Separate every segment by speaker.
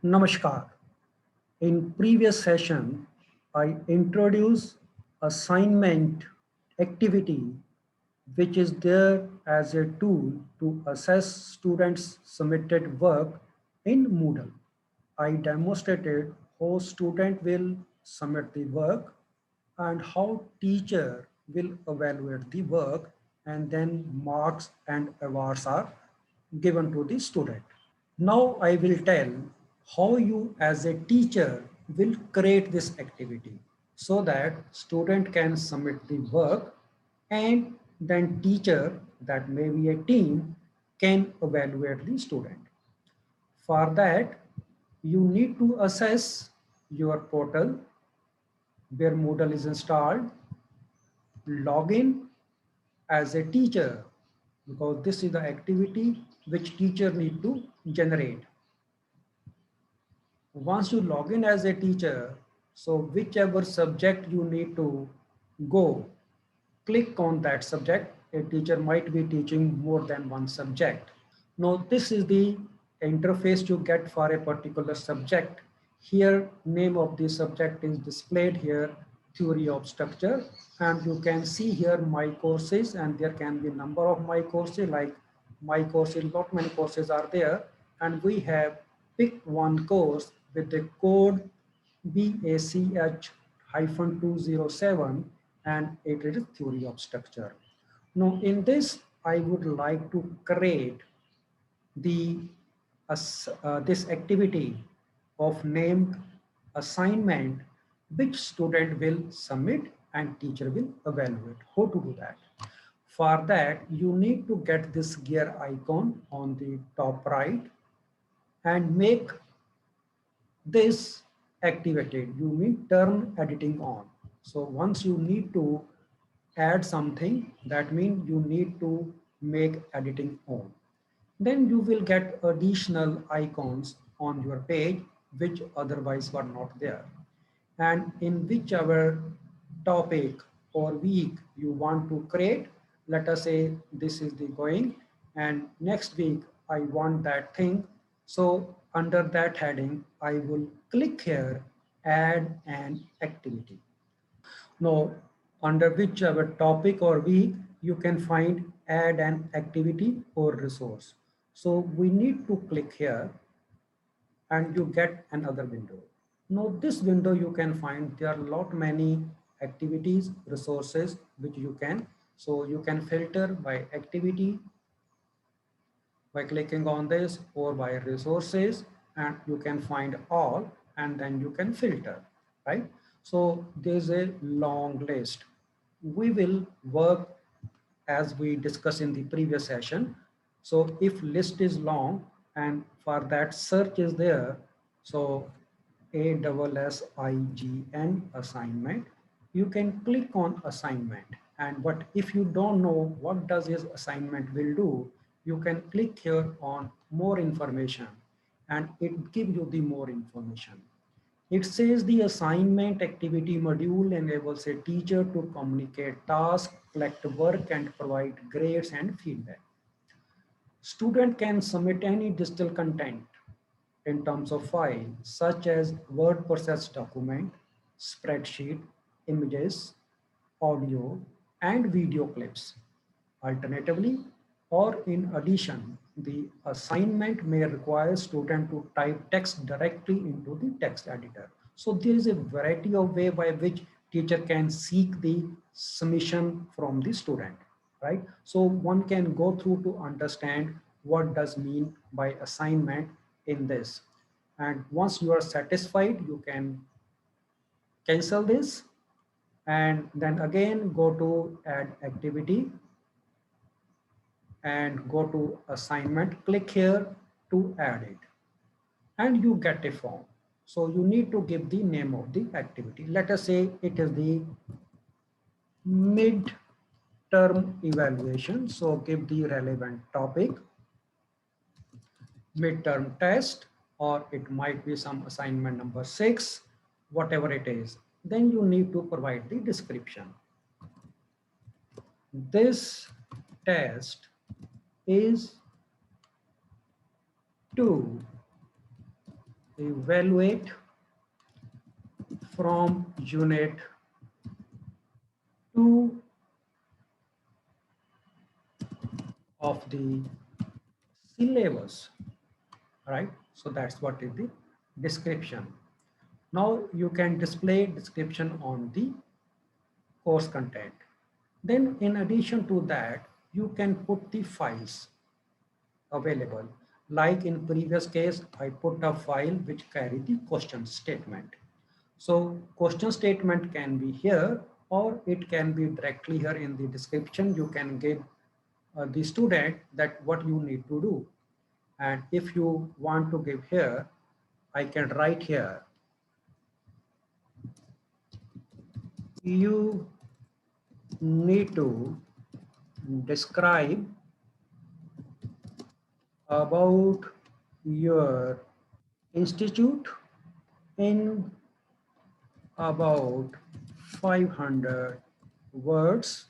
Speaker 1: Namaskar. In previous session, I introduced assignment activity which is there as a tool to assess students' submitted work in Moodle. I demonstrated how student will submit the work and how teacher will evaluate the work, and then marks and awards are given to the student. Now I will tell how you as a teacher will create this activity so that student can submit the work and then teacher, that may be a team, can evaluate the student. For that, you need to assess your portal where Moodle is installed, log in as a teacher, because this is the activity which teacher need to generate. Once you log in as a teacher, so whichever subject you need to go, click on that subject. A teacher might be teaching more than one subject. Now, this is the interface you get for a particular subject. Here, name of the subject is displayed here, theory of structure. And you can see here my courses, and there can be number of my courses, like my courses, not many courses are there. And we have picked one course with the code BACH-207, and it is theory of structure. Now, in this, I would like to create the this activity of named assignment, which student will submit and teacher will evaluate. How to do that? For that, you need to get this gear icon on the top right and make this activated. You need turn editing on. So once you need to add something, that means you need to make editing on. Then you will get additional icons on your page which otherwise were not there. And in whichever topic or week you want to create, let us say this is the going, and next week I want that thing. So under that heading, I will click here, add an activity. Now, under whichever topic or week, you can find add an activity or resource. So we need to click here and you get another window. Now this window you can find there are a lot many activities, resources which you can. So you can filter by activity by clicking on this, or by resources, and you can find all, and then you can filter, right? So there's a long list. We will work as we discussed in the previous session. So if list is long and for that search is there, so ASSIGN assignment, you can click on assignment. And but if you don't know what does this assignment will do, you can click here on more information and it gives you the more information. It says the assignment activity module enables a teacher to communicate tasks, collect work, and provide grades and feedback. Student can submit any digital content in terms of file, such as word processed document, spreadsheet, images, audio, and video clips. Alternatively, or in addition, the assignment may require student to type text directly into the text editor. So there is a variety of way by which teacher can seek the submission from the student, right? So one can go through to understand what does mean by assignment in this. And once you are satisfied, you can cancel this and then again go to add activity and go to assignment, click here to add it, and you get a form. So you need to give the name of the activity. Let us say it is the mid-term evaluation. So give the relevant topic, mid-term test, or it might be some assignment number 6, whatever it is. Then you need to provide the description. This test is to evaluate from unit 2 of the syllabus, right? So that's what is the description. Now you can display description on the course content. Then in addition to that, you can put the files available. Like in previous case, I put a file which carry the question statement. So question statement can be here or it can be directly here in the description. You can give the student that what you need to do. And if you want to give here, I can write here, you need to describe about your institute in about 500 words,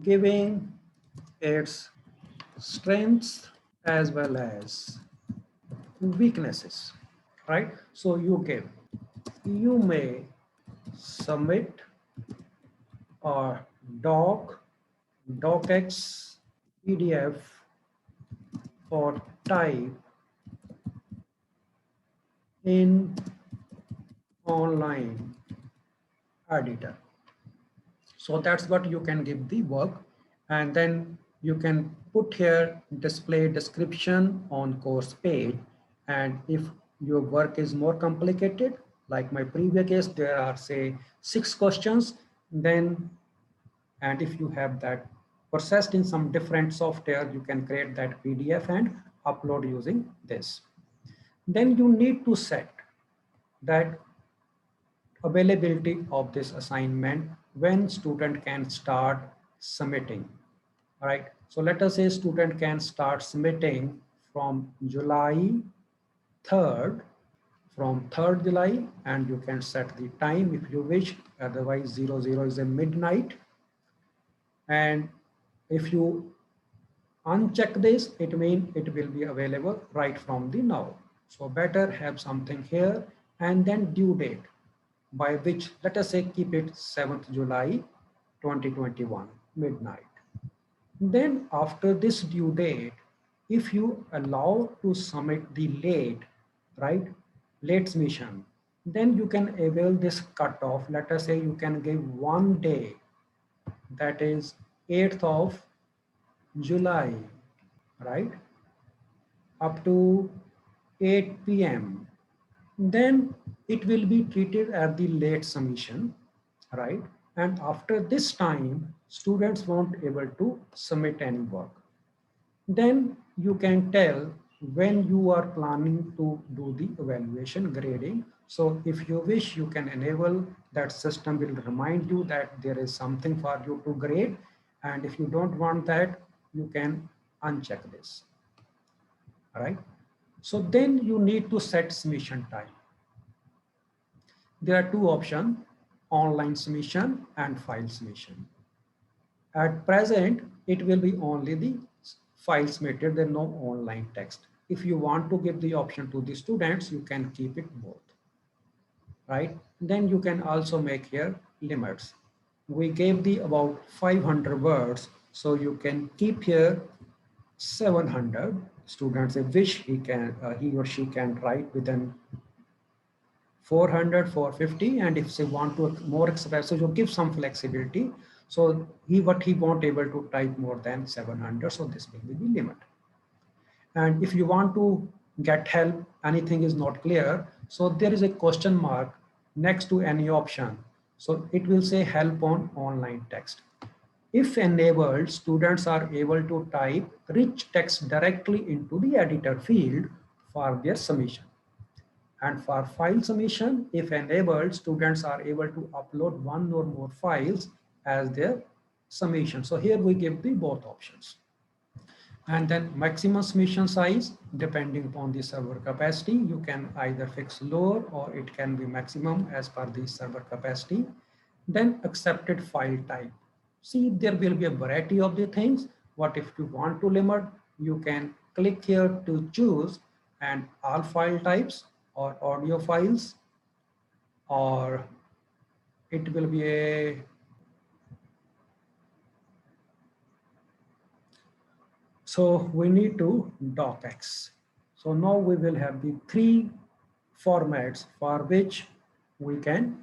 Speaker 1: giving its strengths as well as weaknesses, right? So you may submit a docx PDF for type in online editor. So that's what you can give the work, and then you can put here display description on course page. And if your work is more complicated, like my previous case, there are say 6 questions, then, and if you have that processed in some different software, you can create that PDF and upload using this. Then you need to set that availability of this assignment when student can start submitting. All right. So let us say student can start submitting from July 3rd, from 3rd July, and you can set the time if you wish. Otherwise, 00 is a midnight. And if you uncheck this, it means it will be available right from the now. So better have something here, and then due date, by which let us say keep it 7th July 2021 midnight. Then after this due date, if you allow to submit the late, right, late submission, then you can avail this cutoff. Let us say you can give 1 day, that is 8th of July, right, up to 8 p.m. Then it will be treated as the late submission, right? And after this time, students won't able to submit any work. Then you can tell when you are planning to do the evaluation grading. So if you wish, you can enable that. System will remind you that there is something for you to grade. And if you don't want that, you can uncheck this, all right? So then you need to set submission time. There are two options, online submission and file submission. At present, it will be only the file submitted, there no online text. If you want to give the option to the students, you can keep it both, right? Then you can also make here limits. We gave the about 500 words, so you can keep here 700. Students, if wish, he or she can write within 400, 450, and if they want to more expressive, you give some flexibility. So he won't able to type more than 700. So this will be the limit. And if you want to get help, anything is not clear, so there is a question mark next to any option. So it will say help on online text. If enabled, students are able to type rich text directly into the editor field for their submission. And for file submission, if enabled, students are able to upload one or more files as their submission. So here we give the both options. And then maximum submission size, depending upon the server capacity, you can either fix lower or it can be maximum as per the server capacity. Then accepted file type. See, there will be a variety of the things. What if you want to limit, you can click here to choose and all file types or audio files, or it will be a, so we need to docx. So now we will have the three formats for which we can,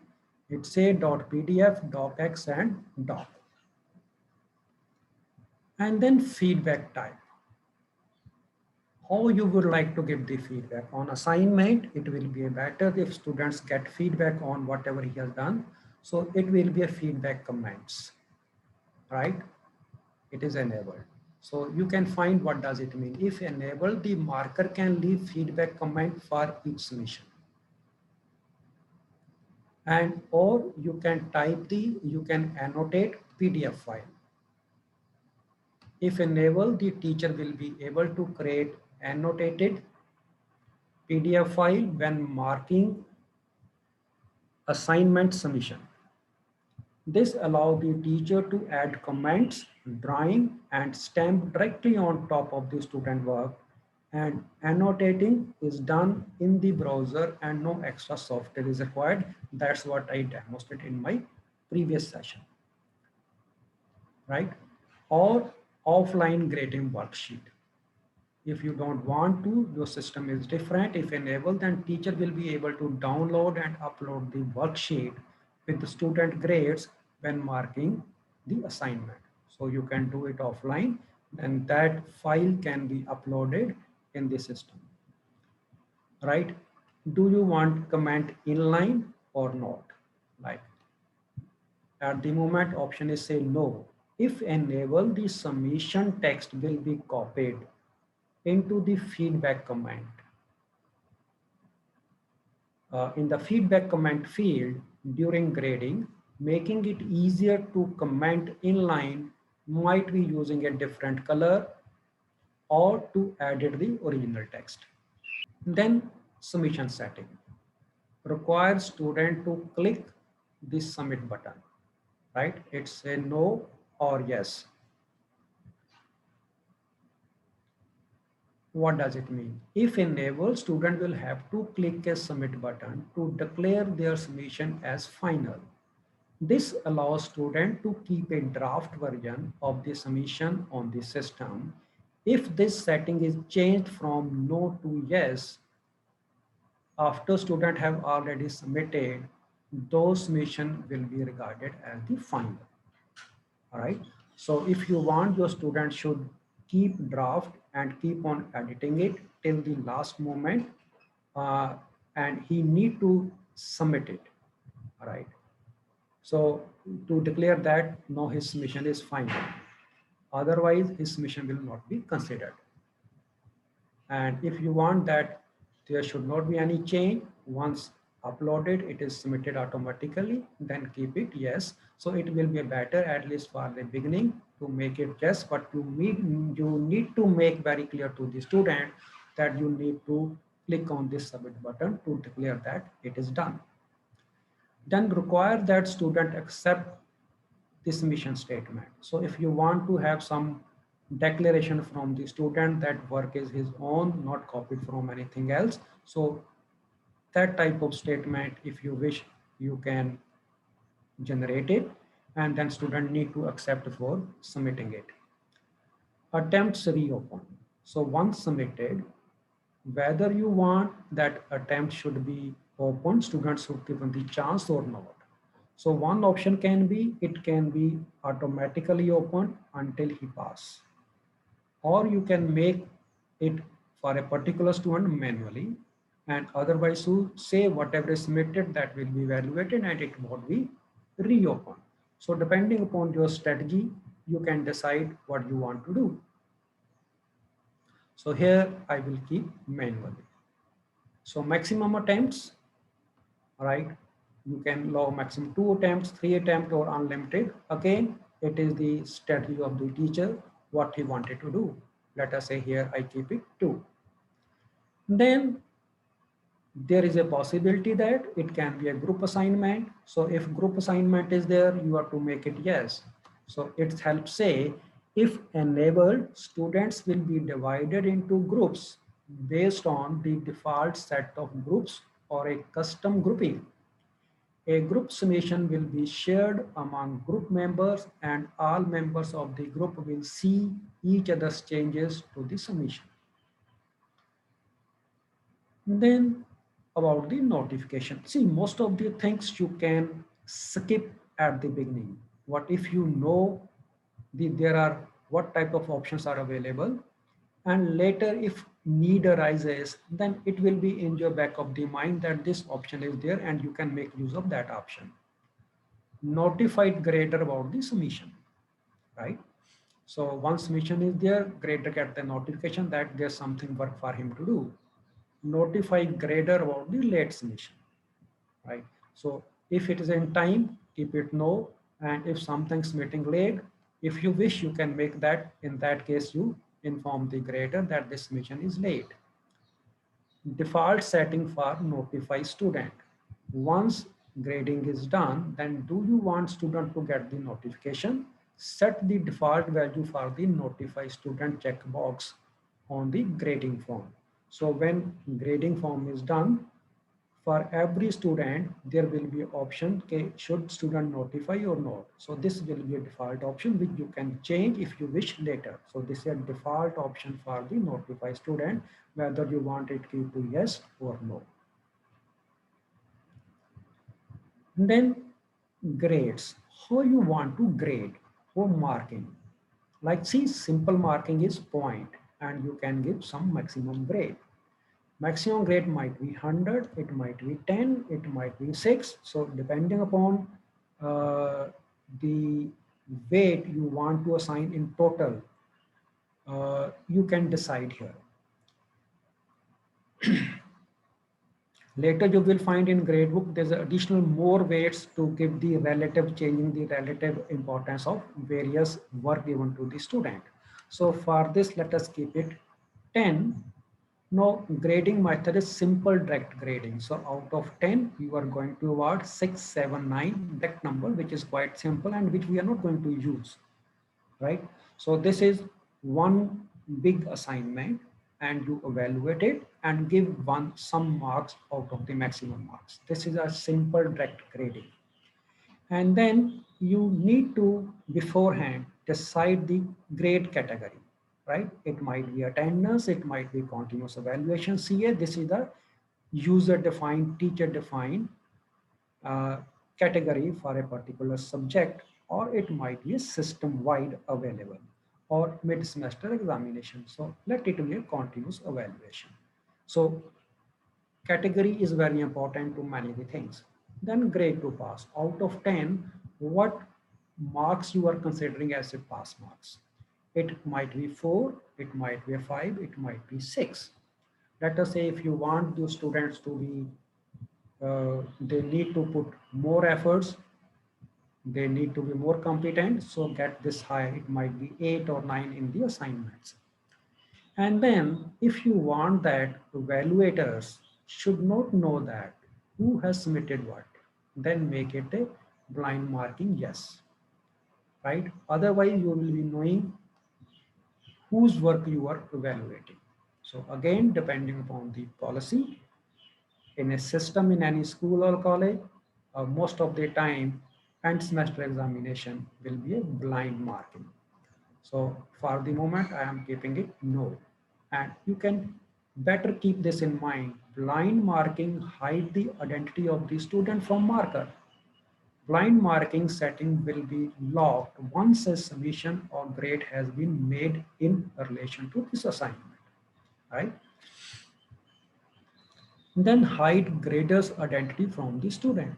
Speaker 1: it's a .pdf, docx and doc. And then feedback type. How you would like to give the feedback. On assignment, it will be better if students get feedback on whatever he has done. So it will be a feedback comments, right? It is enabled. So you can find what does it mean. If enabled, the marker can leave feedback comment for each submission. And or you can type the, you can annotate PDF file. If enabled, the teacher will be able to create annotated PDF file when marking assignment submission. This allows the teacher to add comments, drawing, and stamp directly on top of the student work, and annotating is done in the browser and no extra software is required. That's what I demonstrated in my previous session, right? Or offline grading worksheet. If you don't want to, your system is different. If enabled, then teacher will be able to download and upload the worksheet with the student grades when marking the assignment. So you can do it offline, and that file can be uploaded in the system, right? Do you want comment inline or not? Like at the moment, option is say no. If enabled, the submission text will be copied into the feedback comment. In the feedback comment field during grading, making it easier to comment inline, might be using a different color or to edit the original text. Then submission setting. Requires student to click the submit button, right? It's a no or yes. What does it mean? If enabled, student will have to click a submit button to declare their submission as final. This allows student to keep a draft version of the submission on the system. If this setting is changed from no to yes, after student have already submitted, those submission will be regarded as the final. All right. So if you want, your student should keep draft and keep on editing it till the last moment, and he need to submit it. All right. So to declare that no, his submission is final. Otherwise, his submission will not be considered. And if you want that there should not be any change, once uploaded, it is submitted automatically, then keep it yes. So it will be better, at least for the beginning, to make it yes, but you need to make very clear to the student that you need to click on this submit button to declare that it is done. Then require that student accept this mission statement. So if you want to have some declaration from the student that work is his own, not copied from anything else. So that type of statement, if you wish, you can generate it, and then student need to accept for submitting it. Attempts reopen. So once submitted, whether you want that attempt should be open, students should given the chance or not. So one option can be, it can be automatically opened until he pass. Or you can make it for a particular student manually, and otherwise to say whatever is submitted that will be evaluated and it won't be reopened. So depending upon your strategy, you can decide what you want to do. So here I will keep manually. So maximum attempts, right? You can allow maximum 2 attempts, 3 attempts, or unlimited. Again, it is the strategy of the teacher, what he wanted to do. Let us say here I keep it 2. Then there is a possibility that it can be a group assignment. So if group assignment is there, you have to make it yes. So it helps say if enabled, students will be divided into groups based on the default set of groups or a custom grouping. A group summation will be shared among group members and all members of the group will see each other's changes to the summation. Then about the notification. See, most of the things you can skip at the beginning. What if you know there are what type of options are available, and later if need arises, then it will be in your back of the mind that this option is there and you can make use of that option. Notified grader about the submission, right? So once submission is there, grader get the notification that there's something work for him to do. Notify grader about the late submission, right? So if it is in time, keep it no, and if something's meeting late, if you wish, you can make that. In that case, you inform the grader that this mission is late. Default setting for notify student. Once grading is done, then do you want student to get the notification? Set the default value for the notify student checkbox on the grading form. So when grading form is done, for every student, there will be option, okay, should student notify or not. So this will be a default option which you can change if you wish later. So this is a default option for the notify student, whether you want it to yes or no. And then grades, how you want to grade or marking. Like see, simple marking is point and you can give some maximum grade. Maximum grade might be 100, it might be 10, it might be 6. So depending upon the weight you want to assign in total, you can decide here. Later you will find in gradebook there's additional more weights to give the relative, changing the relative importance of various work given to the student. So for this, let us keep it 10. Now, grading method is simple direct grading. So out of 10, you are going to award 6, 7, 9, that number, which is quite simple and which we are not going to use, right? So this is one big assignment and you evaluate it and give some marks out of the maximum marks. This is a simple direct grading. And then you need to beforehand decide the grade category, right? It might be attendance, it might be continuous evaluation, CA. This is the user defined, teacher defined category for a particular subject, or it might be a system wide available or mid semester examination. So let it be a continuous evaluation. So category is very important to manage the things. Then grade to pass. Out of 10, what marks you are considering as a pass marks? It might be 4, it might be a 5, it might be 6. Let us say if you want the students to be, they need to put more efforts, they need to be more competent, so get this high, it might be 8 or 9 in the assignments. And then if you want that evaluators should not know that who has submitted what, then make it a blind marking yes, right? Otherwise you will be knowing whose work you are evaluating. So again, depending upon the policy, in a system in any school or college, most of the time, end semester examination will be a blind marking. So for the moment, I am keeping it no. And you can better keep this in mind. Blind marking hide the identity of the student from marker. Blind marking setting will be locked once a submission or grade has been made in relation to this assignment, right? Then hide grader's identity from the student,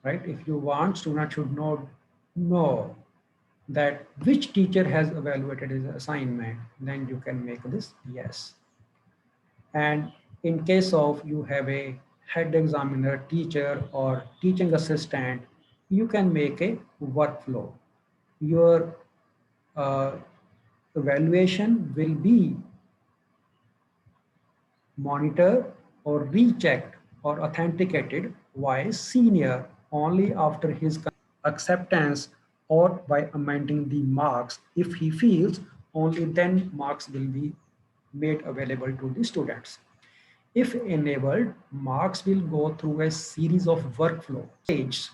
Speaker 1: right? If you want, student should not know that which teacher has evaluated his assignment, then you can make this yes. And in case of you have a head examiner, teacher or teaching assistant, you can make a workflow. Your uh, evaluation will be monitored or rechecked or authenticated by senior only after his acceptance or by amending the marks. If he feels, only then marks will be made available to the students. If enabled, marks will go through a series of workflow stages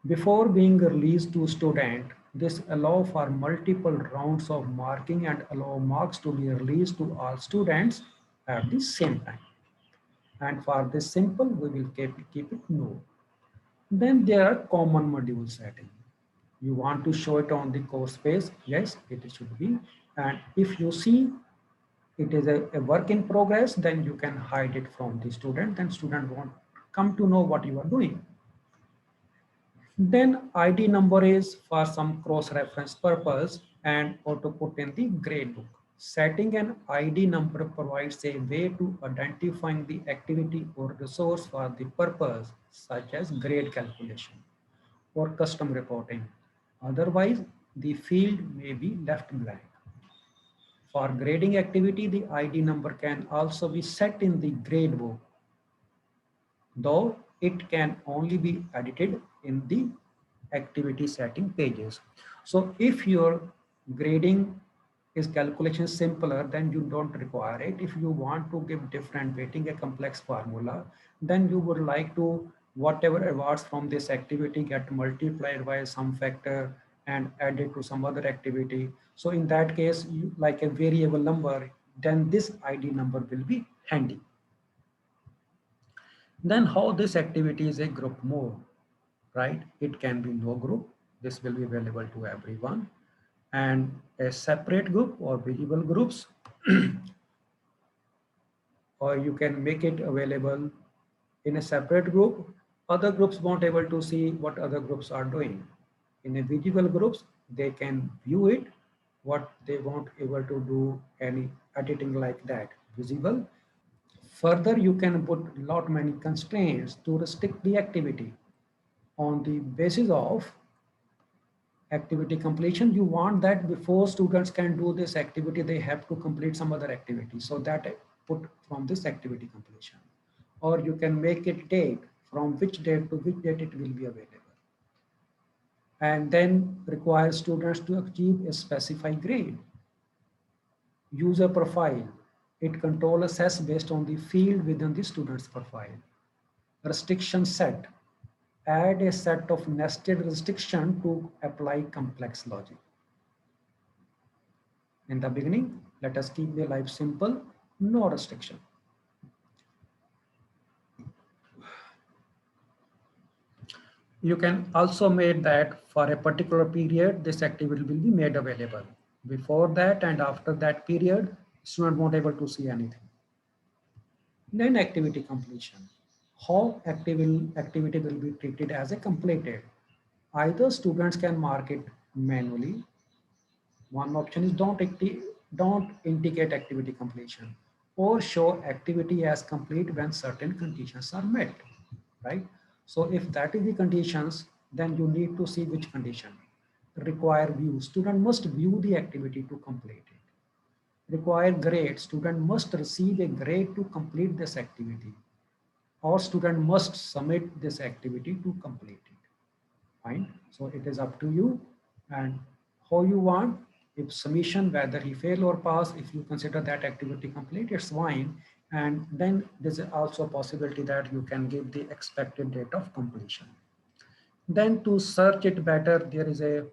Speaker 1: before being released to student. This allow for multiple rounds of marking and allow marks to be released to all students at the same time. And for this simple, we will keep it no. Then there are common module setting. You want to show it on the course page, yes, it should be. And if you see it is a work in progress, then you can hide it from the student, then student won't come to know what you are doing. Then ID number is for some cross-reference purpose and auto put in the grade book. Setting an ID number provides a way to identifying the activity or resource for the purpose, such as grade calculation or custom reporting. Otherwise, the field may be left blank. For grading activity, the ID number can also be set in the grade book, though it can only be edited in the activity setting pages. So if your grading is calculation simpler, then you don't require it. If you want to give different weighting, a complex formula, then you would like to whatever awards from this activity get multiplied by some factor and added to some other activity. So in that case, you, like a variable number, then this ID number will be handy. Then how this activity is a group mode, right? It can be no group. This will be available to everyone. And a separate group or visible groups, or you can make it available in a separate group. Other groups won't able to see what other groups are doing. In a visible groups, they can view it, what they won't able to do any editing like that, visible. Further, you can put lot many constraints to restrict the activity on the basis of activity completion. You want that before students can do this activity, they have to complete some other activity. So that I put from this activity completion. Or you can make it date, from which date to which date it will be available. And then require students to achieve a specified grade. User profile. It control assess based on the field within the student's profile. Restriction set. Add a set of nested restriction to apply complex logic. In the beginning, let us keep the life simple, no restriction. You can also make that for a particular period, this activity will be made available. Before that and after that period, student won't able to see anything. Then activity completion. How activity will be treated as a completed. Either students can mark it manually. One option is don't indicate activity completion, or show activity as complete when certain conditions are met, right? So if that is the conditions, then you need to see which condition. Require view. Student must view the activity to complete it. Require grade. Student must receive a grade to complete this activity, or student must submit this activity to complete it. Fine. So it is up to you and how you want. If submission, whether he fail or pass, if you consider that activity complete, it's fine. And then there's also a possibility that you can give the expected date of completion. Then to search it better, there is a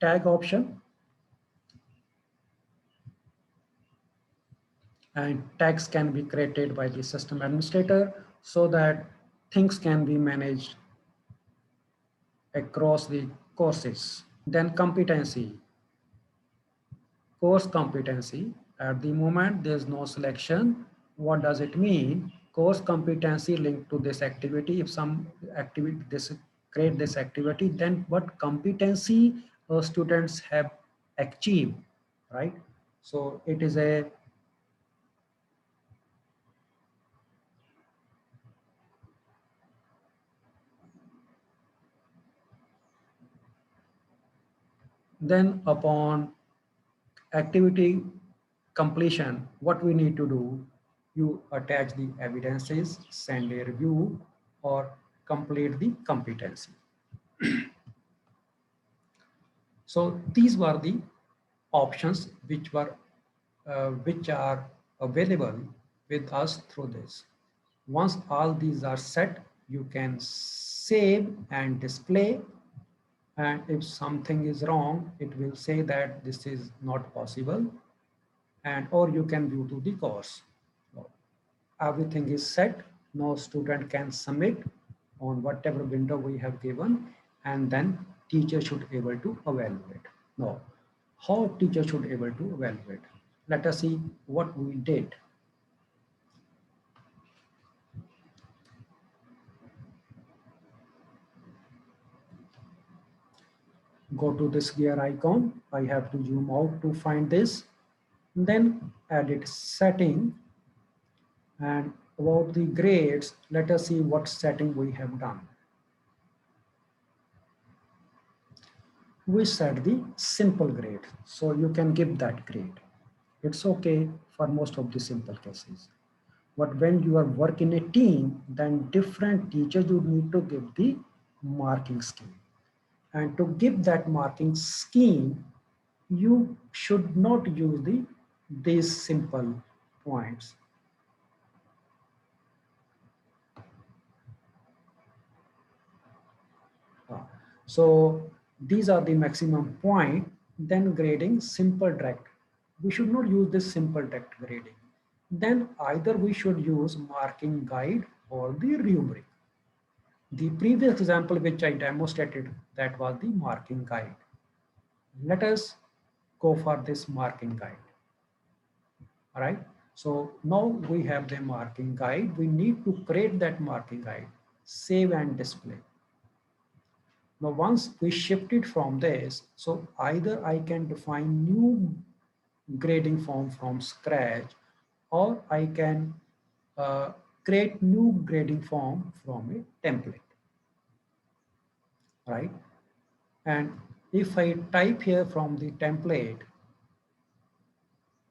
Speaker 1: tag option, and tags can be created by the system administrator so that things can be managed across the courses. Then competency. Course competency. At the moment, there's no selection. What does it mean? Course competency linked to this activity. If some activity, create this activity, then what competency students have achieved, right? So it is a then upon activity completion, what we need to do, you attach the evidences, send a review, or complete the competency. So these were the options which were which are available with us through this. Once all these are set, you can save and display. And if something is wrong, it will say that this is not possible, and or you can view to the course. So everything is set. Now student can submit on whatever window we have given, and then teacher should able to evaluate. Now, how teacher should able to evaluate? Let us see what we did. Go to this gear icon. I have to zoom out to find this. Then edit setting, and about the grades, let us see what setting we have done. We set the simple grade, so you can give that grade. It's okay for most of the simple cases. But when you are working in a team, then different teachers you need to give the marking scheme. And to give that marking scheme, you should not use these simple points. So these are the maximum point, then grading simple direct. We should not use this simple direct grading. Then either we should use marking guide or the rubric. The previous example which I demonstrated, that was the marking guide. Let us go for this marking guide. All right. So now we have the marking guide. We need to create that marking guide, save and display. Now, once we shift it from this, so either I can define new grading form from scratch, or I can create new grading form from a template, right? And if I type here from the template,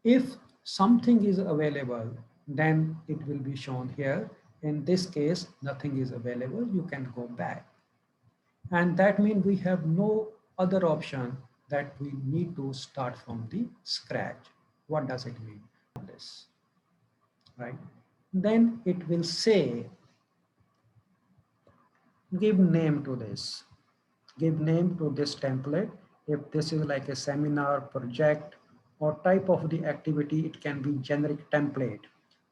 Speaker 1: if something is available, then it will be shown here. In this case, nothing is available. You can go back. And that means we have no other option that we need to start from the scratch. What does it mean? This, right? Then it will say, give name to this. Give name to this template. If this is like a seminar, project, or type of the activity, it can be generic template,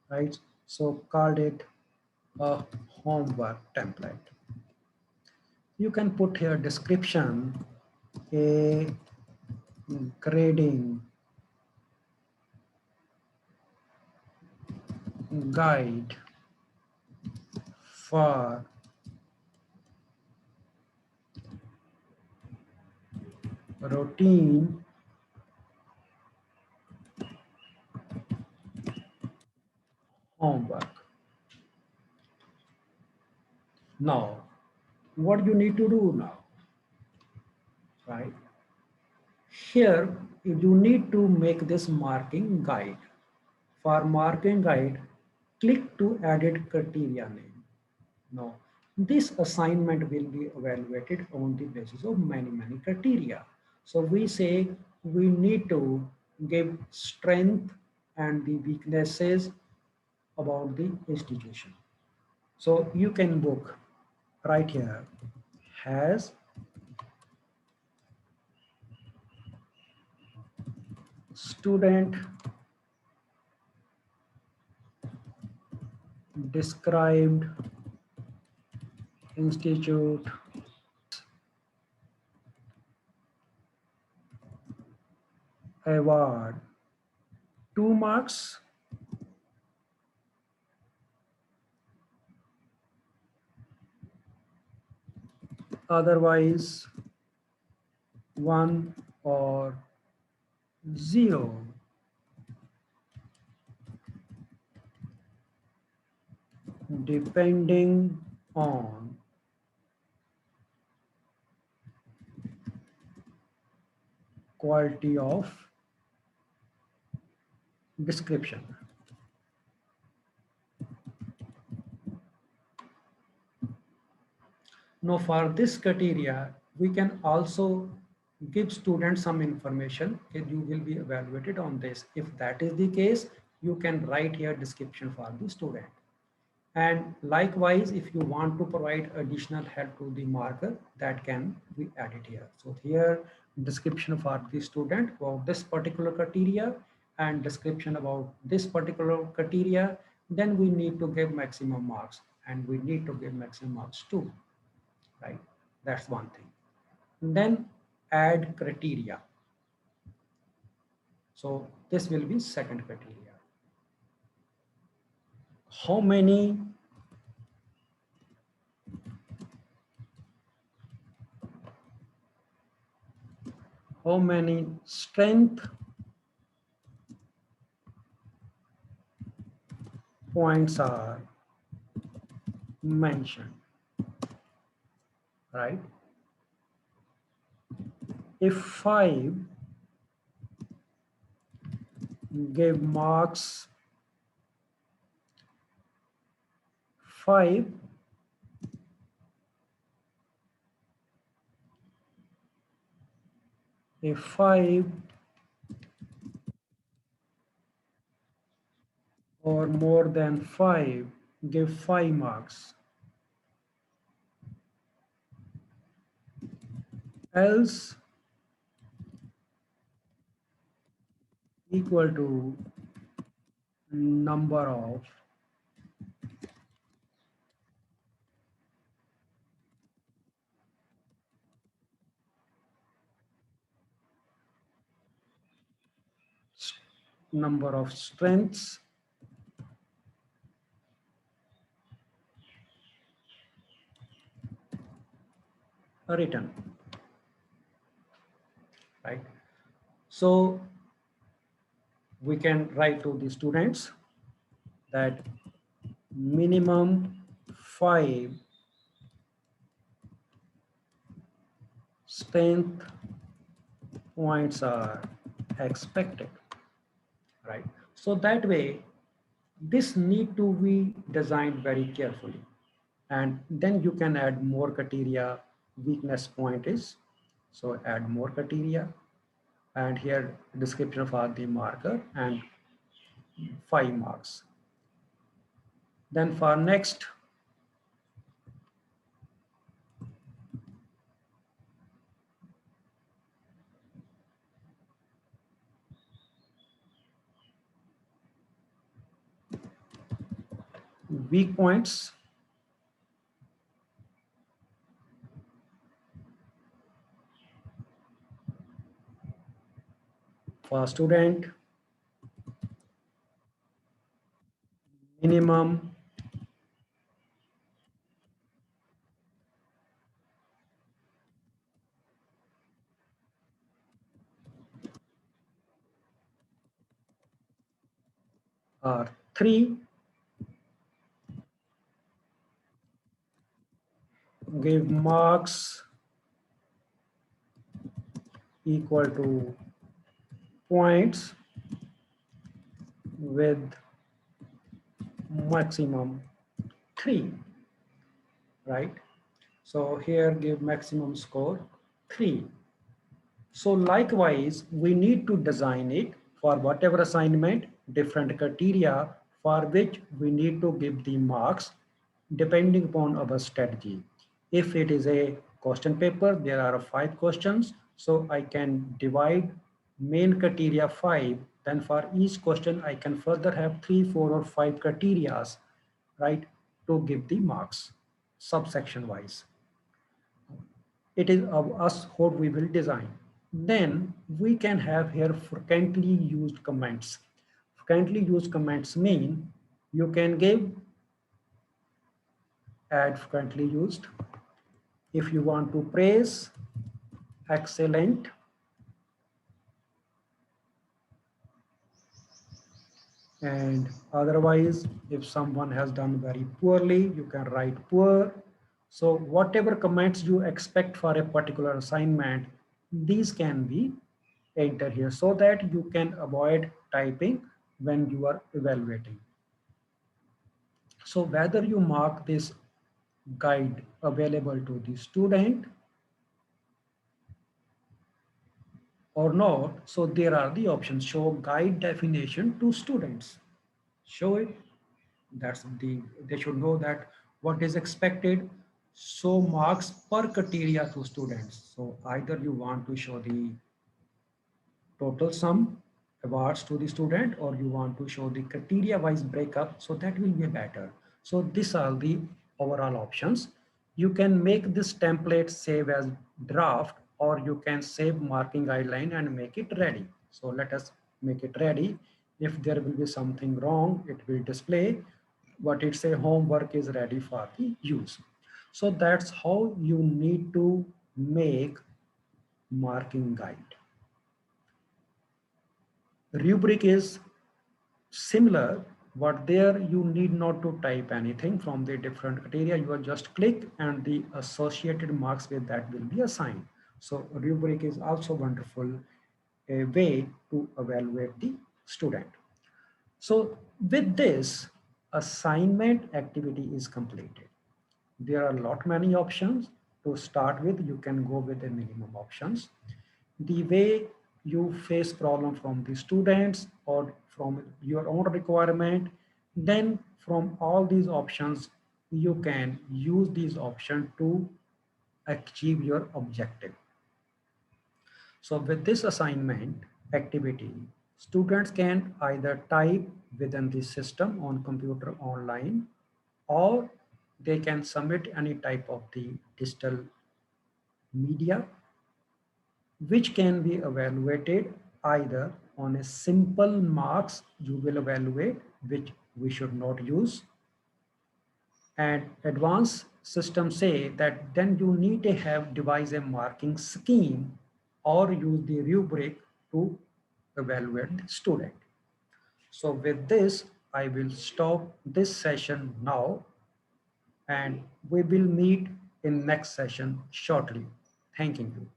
Speaker 1: right? So called it a homework template. You can put here description, a grading guide for routine homework. Now, what you need to do now, right? Here, you need to make this marking guide. For marking guide, click to edit criteria name. Now, this assignment will be evaluated on the basis of many criteria. So we say we need to give strength and the weaknesses about the institution. So you can book right here has student described institute award 2 marks, otherwise 1 or 0, depending on quality of description. Now for this criteria, we can also give students some information that you will be evaluated on this. If that is the case, you can write here description for the student. And likewise, if you want to provide additional help to the marker, that can be added here. So here, description for the student about this particular criteria and description about this particular criteria, then we need to give maximum marks and we need to give maximum marks too, right? That's one thing. And then add criteria. So this will be second criteria. How many strength points are mentioned, right? If 5 give marks 5, if 5 or more than 5 give 5 marks, else equal to number of strengths written, right? So we can write to the students that minimum 5 strength points are expected, right? So that way, this need to be designed very carefully. And then you can add more criteria, weakness point is. So add more criteria and here description for the marker and 5 marks. Then for next, weak points. For student, minimum are 3, give marks equal to points with maximum 3, right? So here give maximum score 3. So likewise, we need to design it for whatever assignment, different criteria for which we need to give the marks depending upon our strategy. If it is a question paper, there are 5 questions. So I can divide main criteria 5. Then for each question, I can further have 3, 4, or 5 criterias, right, to give the marks subsection wise. It is of us how we will design. Then we can have here frequently used comments. Frequently used comments mean you can give add frequently used. If you want to praise, excellent. And otherwise, if someone has done very poorly, you can write poor. So whatever comments you expect for a particular assignment, these can be entered here so that you can avoid typing when you are evaluating. So whether you mark this guide available to the student or not. So there are the options: show guide definition to students. Show it. That's they should know that what is expected. So marks per criteria to students. So either you want to show the total sum awards to the student, or you want to show the criteria wise breakup, so that will be better. So these are the overall options. You can make this template save as draft, or you can save marking guideline and make it ready. So let us make it ready. If there will be something wrong, it will display what it say: homework is ready for the use. So that's how you need to make marking guide. Rubric is similar, but there you need not to type anything from the different criteria. You will just click and the associated marks with that will be assigned. So rubric is also wonderful a way to evaluate the student. So with this, assignment activity is completed. There are a lot many options. To start with, you can go with the minimum options. The way you face problem from the students or from your own requirement, then from all these options, you can use these options to achieve your objective. So with this assignment activity, students can either type within the system on computer online, or they can submit any type of the digital media, which can be evaluated either on a simple marks you will evaluate, which we should not use, and advanced systems say that then you need to have devise a marking scheme or use the rubric to evaluate the student. So with this, I will stop this session now, and we will meet in next session shortly. Thanking you.